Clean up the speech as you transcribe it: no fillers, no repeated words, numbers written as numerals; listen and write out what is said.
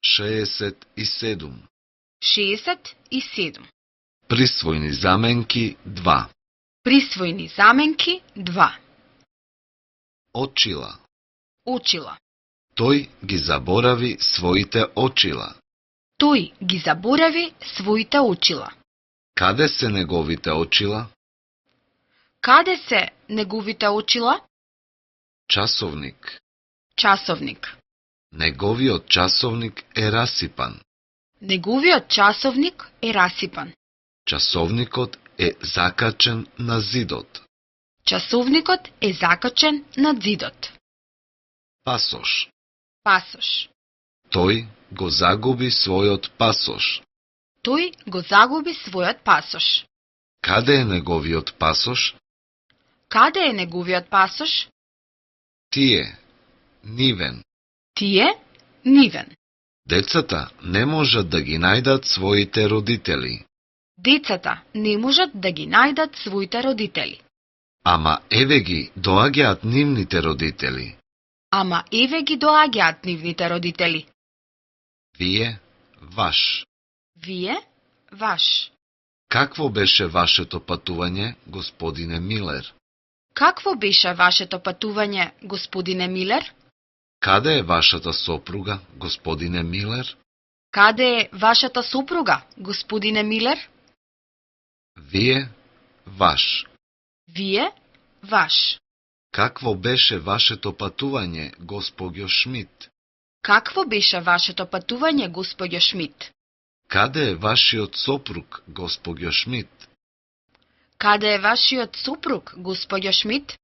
67. 67. Присвојни заменки 2. Присвојни заменки 2. Очила. Очила. Тој ги заборави своите очила. Тој ги заборави своите очила. Каде се неговите очила? Каде се неговите очила? Часовник. Часовник. Неговиот часовник е расипан. Неговиот часовник е расипан. Часовникот е закачен на зидот. Часовникот е закачен на зидот. Пасош. Пасош. Тој го загуби својот пасош. Тој го загуби својот пасош. Каде е неговиот пасош? Каде е неговиот пасош? Тие. Нивен. Тие, нивен. Децата не можат да ги најдат своите родители. Децата не можат да ги најдат своите родители. Ама еве ги доаѓаат нивните родители. Ама еве ги доаѓаат нивните родители. Вие, ваш. Вие, ваш. Какво беше вашето патување, господине Милер? Какво беше вашето патување, господине Милер? Каде е вашата сопруга, господине Милер? Каде е вашата сопруга, господине Милер? Вие, ваш. Вие, ваш. Какво беше вашето патување, госпоѓо Шмидт? Какво беше вашето патување, господјо Шмидт? Каде е вашиот сопруг, госпоѓо Шмидт? Каде е вашиот сопруг, господјо Шмидт?